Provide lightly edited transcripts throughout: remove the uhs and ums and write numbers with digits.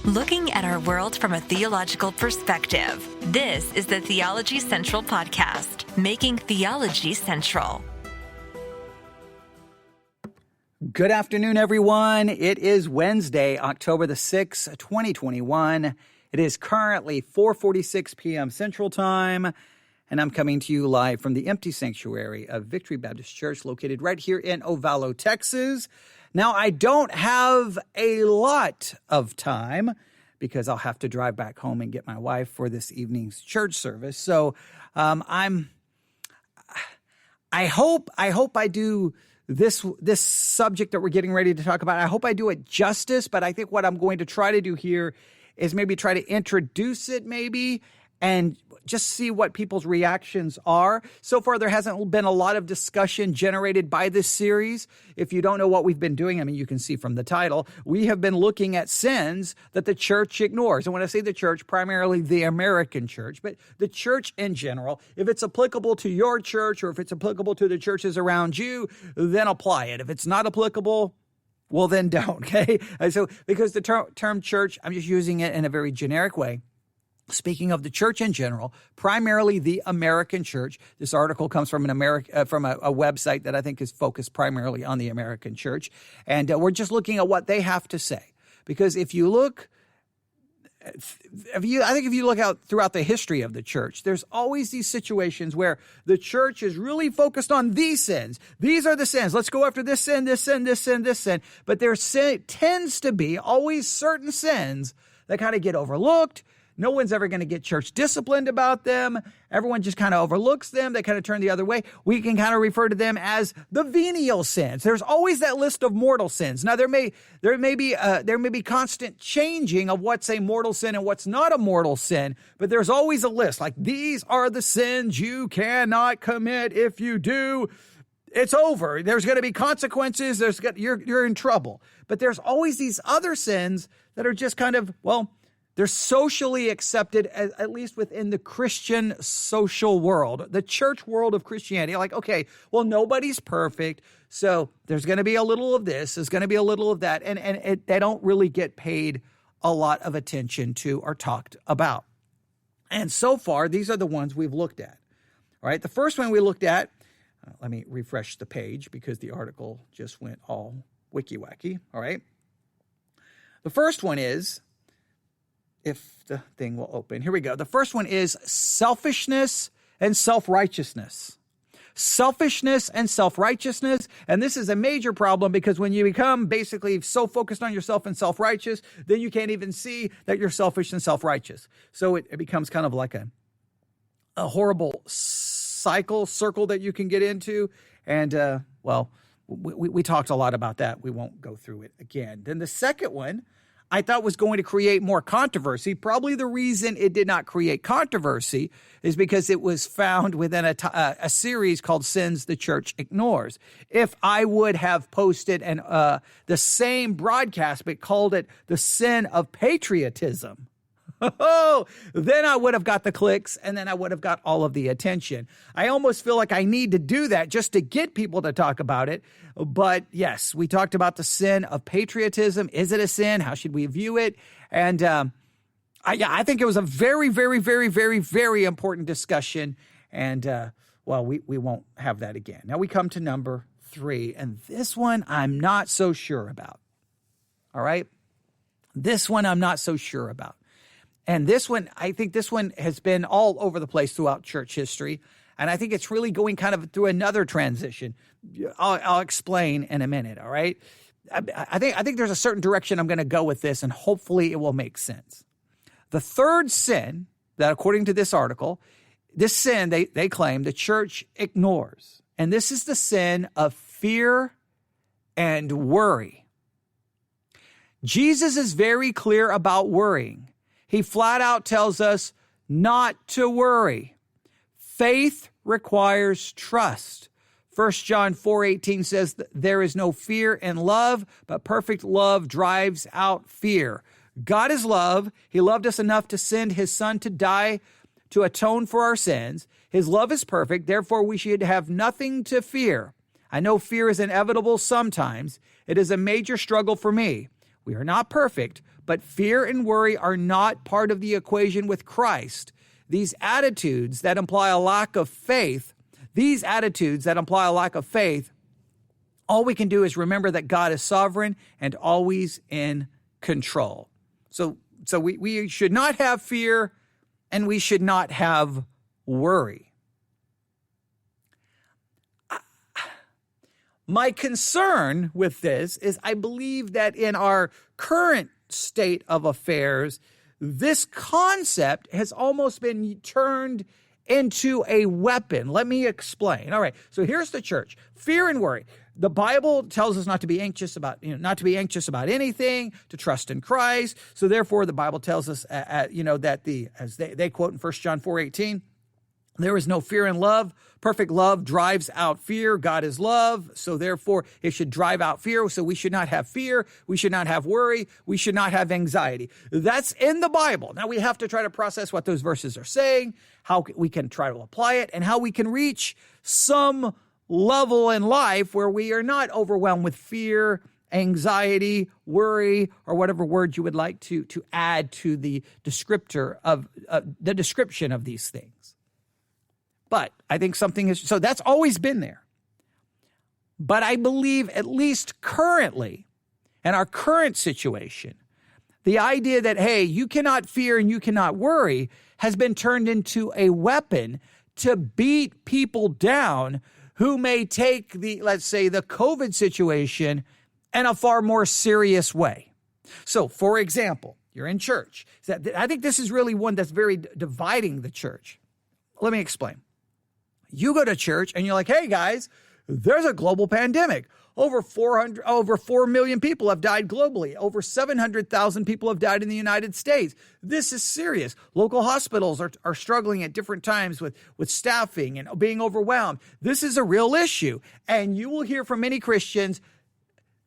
Looking at our world from a theological perspective. This is the Theology Central Podcast, making theology central. Good afternoon, everyone. It is Wednesday, October the 6th, 2021. It is currently 4:46 p.m. Central Time, and I'm coming to you live from the empty sanctuary of Victory Baptist Church located right here in Ovalo, Texas. Now, I don't have a lot of time because I'll have to drive back home and get my wife for this evening's church service. So I hope I do this subject that we're getting ready to talk about. I hope I do it justice, but I think what I'm going to try to do here is maybe try to introduce it and just see what people's reactions are. So far, there hasn't been a lot of discussion generated by this series. If you don't know what we've been doing, I mean, you can see from the title, we have been looking at sins that the church ignores. And when I say the church, primarily the American church, but the church in general, if it's applicable to your church or if it's applicable to the churches around you, then apply it. If it's not applicable, well, then don't, okay? So because the term church, I'm just using it in a very generic way. Speaking of the church in general, primarily the American church. This article comes from a website that I think is focused primarily on the American church. And we're just looking at what they have to say. Because I think if you look out throughout the history of the church, there's always these situations where the church is really focused on these sins. These are the sins. Let's go after this sin, this sin, this sin, this sin. But there tends to be always certain sins that kind of get overlooked. No one's ever going to get church disciplined about them. Everyone just kind of overlooks them. They kind of turn the other way. We can kind of refer to them as the venial sins. There's always that list of mortal sins. Now, there may be constant changing of what's a mortal sin and what's not a mortal sin, but there's always a list. Like, these are the sins you cannot commit. If you do, it's over. There's going to be consequences. You're in trouble. But there's always these other sins that are just kind of, well, they're socially accepted, at least within the Christian social world, the church world of Christianity. Like, okay, well, nobody's perfect, so there's going to be a little of this, there's going to be a little of that, and they don't really get paid a lot of attention to or talked about. And so far, these are the ones we've looked at. All right, the first one we looked at, let me refresh the page because the article just went all wiki-wacky, all right? The first one is, if the thing will open. Here we go. The first one is selfishness and self-righteousness. Selfishness and self-righteousness. And this is a major problem because when you become basically so focused on yourself and self-righteous, then you can't even see that you're selfish and self-righteous. So it becomes kind of like a horrible circle that you can get into. And, we talked a lot about that. We won't go through it again. Then the second one, I thought was going to create more controversy. Probably the reason it did not create controversy is because it was found within a series called Sins the Church Ignores. If I would have posted the same broadcast but called it the sin of patriotism, then I would have got the clicks and then I would have got all of the attention. I almost feel like I need to do that just to get people to talk about it. But yes, we talked about the sin of patriotism. Is it a sin? How should we view it? And I think it was a very, very, very, very, very important discussion. And we won't have that again. Now we come to number 3, and this one I'm not so sure about. All right? This one I'm not so sure about. And this one, I think this one has been all over the place throughout church history. And I think it's really going kind of through another transition. I'll explain in a minute, all right? I think there's a certain direction I'm going to go with this, and hopefully it will make sense. The third sin that, according to this article, this sin, they claim, the church ignores. And this is the sin of fear and worry. Jesus is very clear about worrying. He flat out tells us not to worry. Faith requires trust. 1 John 4:18 says that there is no fear in love, but perfect love drives out fear. God is love. He loved us enough to send his son to die to atone for our sins. His love is perfect. Therefore, we should have nothing to fear. I know fear is inevitable sometimes. It is a major struggle for me. We are not perfect, but fear and worry are not part of the equation with Christ. These attitudes that imply a lack of faith, all we can do is remember that God is sovereign and always in control. So we should not have fear and we should not have worry. My concern with this is I believe that in our current state of affairs, this concept has almost been turned into a weapon. Let me explain. All right, so here's the church. Fear and worry. The Bible tells us not to be anxious about, not to be anxious about anything, to trust in Christ. So therefore, the Bible tells us, that as they quote in 1 John 4:18, there is no fear in love. Perfect love drives out fear. God is love. So therefore, it should drive out fear. So we should not have fear. We should not have worry. We should not have anxiety. That's in the Bible. Now we have to try to process what those verses are saying, how we can try to apply it, and how we can reach some level in life where we are not overwhelmed with fear, anxiety, worry, or whatever word you would like to add to the description of these things. But I think so that's always been there. But I believe, at least currently, in our current situation, the idea that, hey, you cannot fear and you cannot worry has been turned into a weapon to beat people down who may take let's say, the COVID situation in a far more serious way. So, for example, you're in church. I think this is really one that's very dividing the church. Let me explain. You go to church and you're like, hey guys, there's a global pandemic. Over 4 million people have died globally. Over 700,000 people have died in the United States. This is serious. Local hospitals are struggling at different times with staffing and being overwhelmed. This is a real issue. And you will hear from many Christians,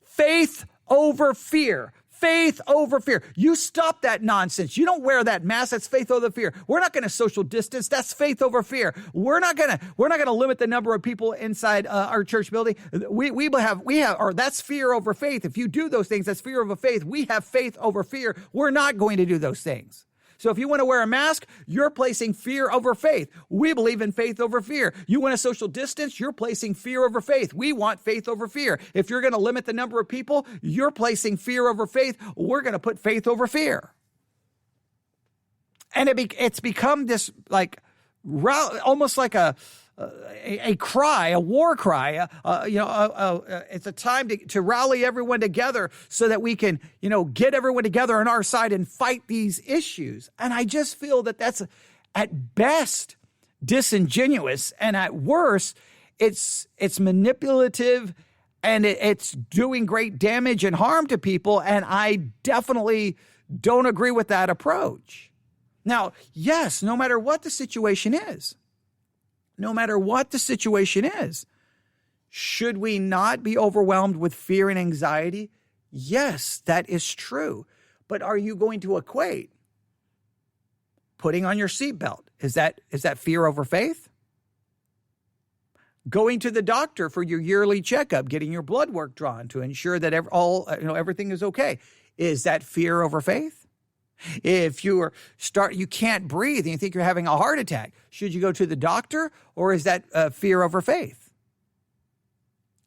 faith over fear. Faith over fear. You stop that nonsense. You don't wear that mask. That's faith over fear. We're not going to social distance. That's faith over fear. We're not going to limit the number of people inside our church building. That's fear over faith. If you do those things, that's fear over faith. We have faith over fear. We're not going to do those things. So if you want to wear a mask, you're placing fear over faith. We believe in faith over fear. You want a social distance, you're placing fear over faith. We want faith over fear. If you're going to limit the number of people, you're placing fear over faith. We're going to put faith over fear. And it's become this almost like a cry, a war cry. It's a time to rally everyone together so that we can, get everyone together on our side and fight these issues. And I just feel that that's at best disingenuous, and at worst, it's manipulative, and it's doing great damage and harm to people. And I definitely don't agree with that approach. Now, yes, no matter what the situation is, should we not be overwhelmed with fear and anxiety? Yes, that is true. But are you going to equate putting on your seatbelt? Is that fear over faith? Going to the doctor for your yearly checkup, getting your blood work drawn to ensure that everything is okay. Is that fear over faith? If you can't breathe and you think you're having a heart attack, should you go to the doctor, or is that fear over faith?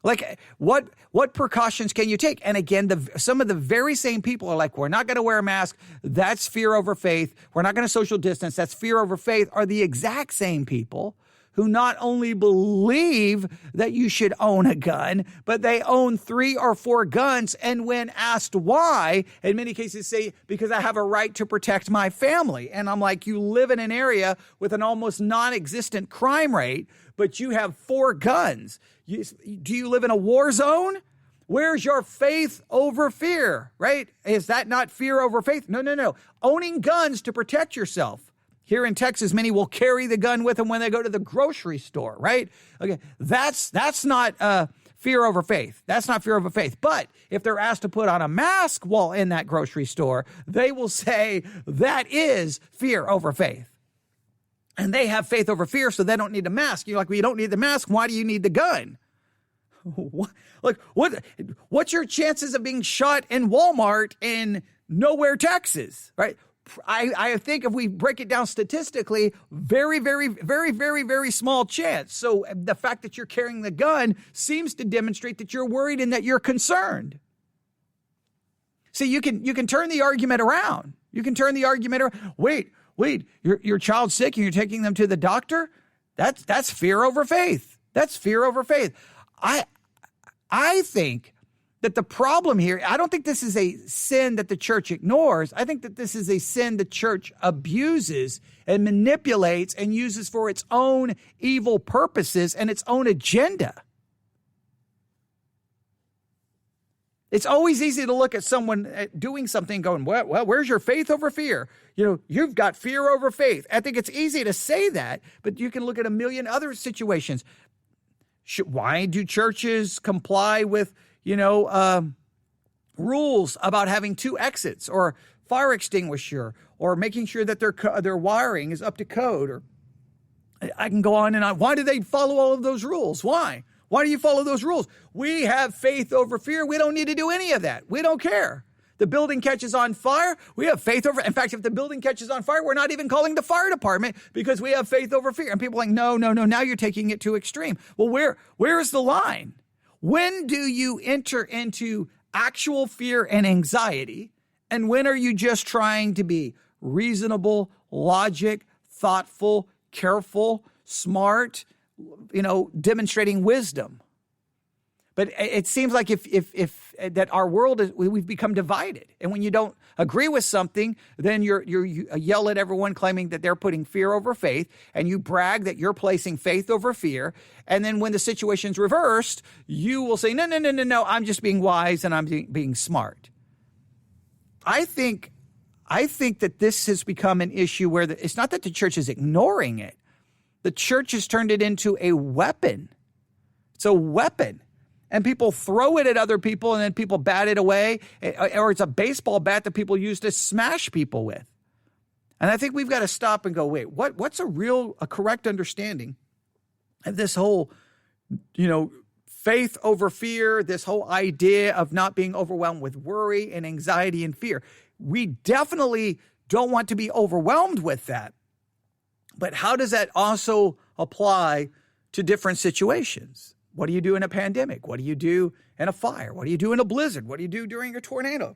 Like, what precautions can you take? And again, some of the very same people are like, we're not going to wear a mask. That's fear over faith. We're not going to social distance. That's fear over faith. Are the exact same people who not only believe that you should own a gun, but they own 3 or 4 guns. And when asked why, in many cases say, because I have a right to protect my family. And I'm like, you live in an area with an almost non-existent crime rate, but you have 4 guns. Do you live in a war zone? Where's your faith over fear, right? Is that not fear over faith? No. Owning guns to protect yourself. Here in Texas, many will carry the gun with them when they go to the grocery store, right? Okay, that's not fear over faith. That's not fear over faith. But if they're asked to put on a mask while in that grocery store, they will say that is fear over faith. And they have faith over fear, so they don't need a mask. You're like, well, you don't need the mask. Why do you need the gun? What's your chances of being shot in Walmart in nowhere, Texas, right? I think if we break it down statistically, very, very, very, very, very small chance. So the fact that you're carrying the gun seems to demonstrate that you're worried and that you're concerned. See, you can turn the argument around. You can turn the argument around. Wait, your child's sick and you're taking them to the doctor? That's fear over faith. That's fear over faith. I think that the problem here, I don't think this is a sin that the church ignores. I think that this is a sin the church abuses and manipulates and uses for its own evil purposes and its own agenda. It's always easy to look at someone doing something going, well, where's your faith over fear? You've got fear over faith. I think it's easy to say that, but you can look at a million other situations. Why do churches comply with rules about having 2 exits or fire extinguisher or making sure that their wiring is up to code? Or I can go on and on. Why do they follow all of those rules? Why? Why do you follow those rules? We have faith over fear. We don't need to do any of that. We don't care. The building catches on fire. We have faith over. In fact, if the building catches on fire, we're not even calling the fire department because we have faith over fear. And people are like, no. Now you're taking it too extreme. Well, where is the line? When do you enter into actual fear and anxiety? And when are you just trying to be reasonable, logic, thoughtful, careful, smart, demonstrating wisdom? But it seems like if that our world we've become divided, and when you don't agree with something, then you yell at everyone claiming that they're putting fear over faith, and you brag that you're placing faith over fear. And then when the situation's reversed, you will say, no, I'm just being wise and I'm being smart. I think that this has become an issue where it's not that the church is ignoring it. The church has turned it into a weapon. It's a weapon. And people throw it at other people and then people bat it away. Or it's a baseball bat that people use to smash people with. And I think we've got to stop and go, wait, what's a correct understanding of this whole, faith over fear, this whole idea of not being overwhelmed with worry and anxiety and fear? We definitely don't want to be overwhelmed with that. But how does that also apply to different situations? What do you do in a pandemic? What do you do in a fire? What do you do in a blizzard? What do you do during a tornado?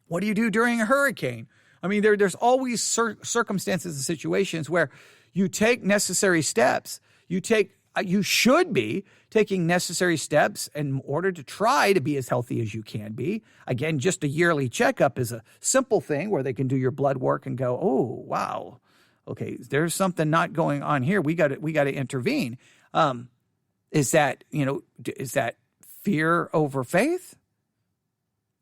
What do you do during a hurricane? I mean, there's always circumstances and situations where you take necessary steps. You should be taking necessary steps in order to try to be as healthy as you can be. Again, just a yearly checkup is a simple thing where they can do your blood work and go, oh, wow, okay, there's something not going on here. We got to intervene. Is that fear over faith?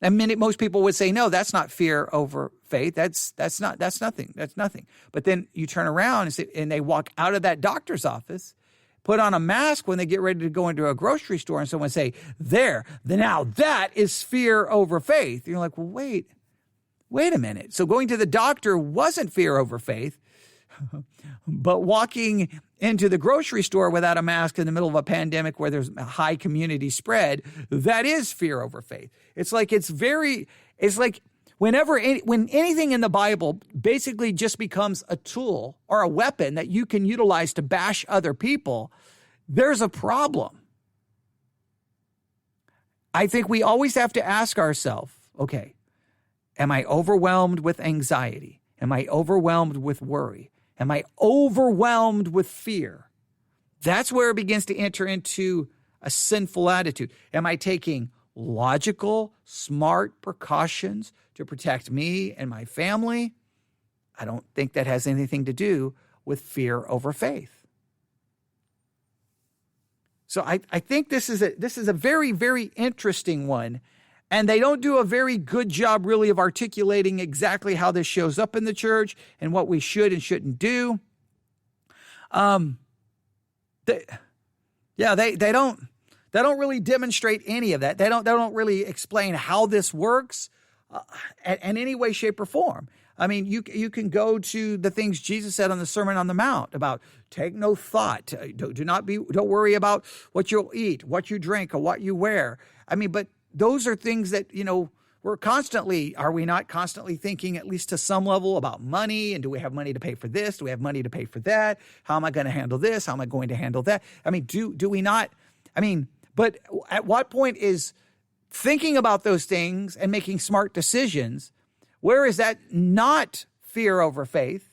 I mean, most people would say, no, that's not fear over faith. That's nothing. That's nothing. But then you turn around and they walk out of that doctor's office, put on a mask when they get ready to go into a grocery store, and someone say, now that is fear over faith. You're like, well, wait a minute. So going to the doctor wasn't fear over faith. But walking into the grocery store without a mask in the middle of a pandemic where there's a high community spread, that is fear over faith. It's like when anything in the Bible basically just becomes a tool or a weapon that you can utilize to bash other people, there's a problem. I think we always have to ask ourselves, okay, am I overwhelmed with anxiety? Am I overwhelmed with worry? Am I overwhelmed with fear? That's where it begins to enter into a sinful attitude. Am I taking logical, smart precautions to protect me and my family? I don't think that has anything to do with fear over faith. So I think this is a very, very interesting one. And they don't do a very good job really of articulating exactly how this shows up in the church and what we should and shouldn't do. They don't really demonstrate any of that. They don't really explain how this works. in any way, shape, or form. I mean, you can go to the things Jesus said on the Sermon on the Mount about take no thought. Don't worry about what you'll eat, what you drink, or what you wear. I mean, but those are things that, are we not constantly thinking, at least to some level, about money? And do we have money to pay for this? Do we have money to pay for that? How am I going to handle this? How am I going to handle that? I mean, do we not? I mean, but at what point is thinking about those things and making smart decisions, where is that not fear over faith?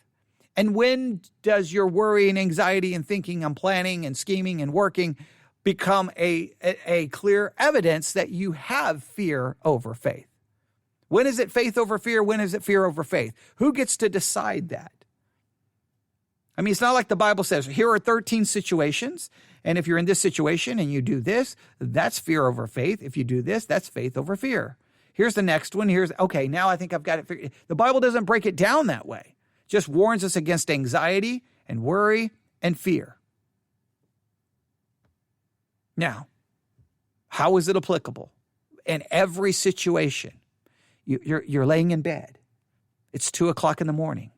And when does your worry and anxiety and thinking and planning and scheming and working become a clear evidence that you have fear over faith? When is it faith over fear? When is it fear over faith? Who gets to decide that? I mean, it's not like the Bible says, here are 13 situations, and if you're in this situation and you do this, that's fear over faith. If you do this, that's faith over fear. Here's the next one. Okay, now I think I've got it figured. The Bible doesn't break it down that way. It just warns us against anxiety and worry and fear. Now, how is it applicable? In every situation, you're laying in bed. It's 2:00 in the morning.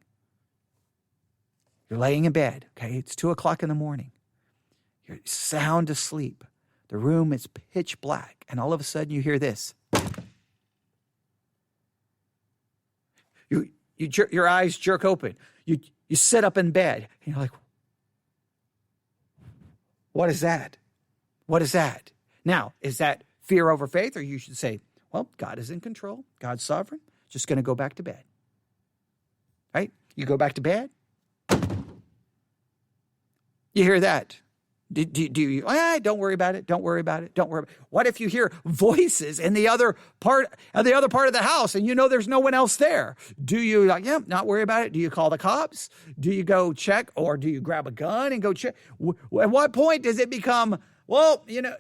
You're laying in bed, okay? It's 2:00 in the morning. You're sound asleep. The room is pitch black, and all of a sudden you hear this. Your eyes jerk open. You sit up in bed, and you're like, what is that? What is that? Now, is that fear over faith? Or you should say, well, God is in control. God's sovereign. Just going to go back to bed. Right? You go back to bed. You hear that. Do you, don't worry about it. Don't worry about it. Don't worry about it. What if you hear voices in the other part of the house and you know there's no one else there? Do you not worry about it? Do you call the cops? Do you go check, or do you grab a gun and go check? At what point does it become, well, and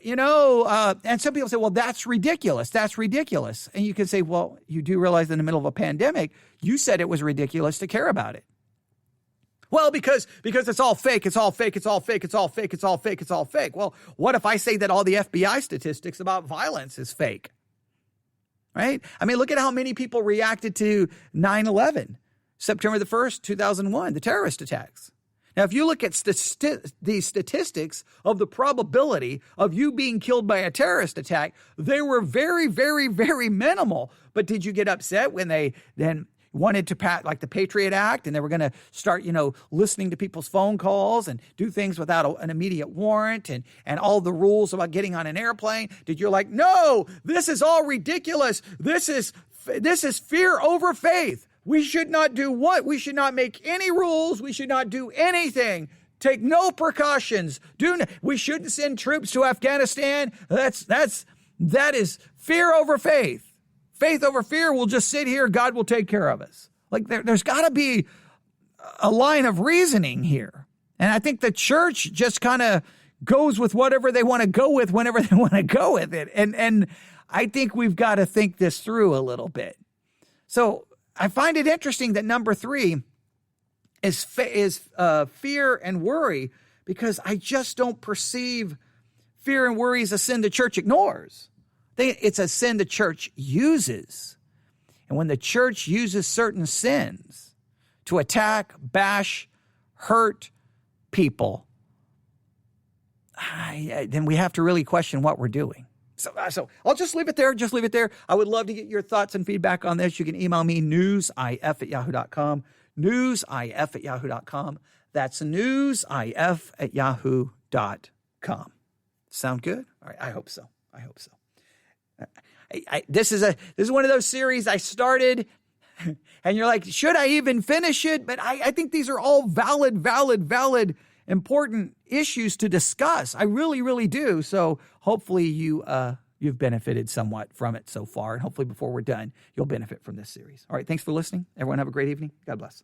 some people say, well, that's ridiculous. That's ridiculous. And you can say, well, you do realize in the middle of a pandemic, you said it was ridiculous to care about it. Well, because it's all fake, it's all fake, it's all fake, it's all fake, it's all fake, it's all fake. Well, what if I say that all the FBI statistics about violence is fake? Right? I mean, look at how many people reacted to 9/11, September the 1st, 2001, the terrorist attacks. Now, if you look at the statistics of the probability of you being killed by a terrorist attack, they were very, very, very minimal. But did you get upset when they then wanted to pass like the Patriot Act, and they were going to start, listening to people's phone calls and do things without an immediate warrant and all the rules about getting on an airplane? Did you like, no, this is all ridiculous. This is fear over faith. We should not do what? We should not make any rules. We should not do anything. Take no precautions. We shouldn't send troops to Afghanistan. That is fear over faith. Faith over fear. We'll just sit here. God will take care of us. Like there's got to be a line of reasoning here. And I think the church just kind of goes with whatever they want to go with whenever they want to go with it. And I think we've got to think this through a little bit. So I find it interesting that number 3 is fear and worry, because I just don't perceive fear and worry as a sin the church ignores. It's a sin the church uses. And when the church uses certain sins to attack, bash, hurt people, then we have to really question what we're doing. So I'll just leave it there. Just leave it there. I would love to get your thoughts and feedback on this. You can email me, newsif@yahoo.com, newsif@yahoo.com. That's newsif@yahoo.com. Sound good? All right. I hope so. This is one of those series I started, and you're like, should I even finish it? But I think these are all valid, important issues to discuss. I really, really do. So hopefully you've benefited somewhat from it so far, and hopefully before we're done, you'll benefit from this series. All right, thanks for listening. Everyone have a great evening. God bless.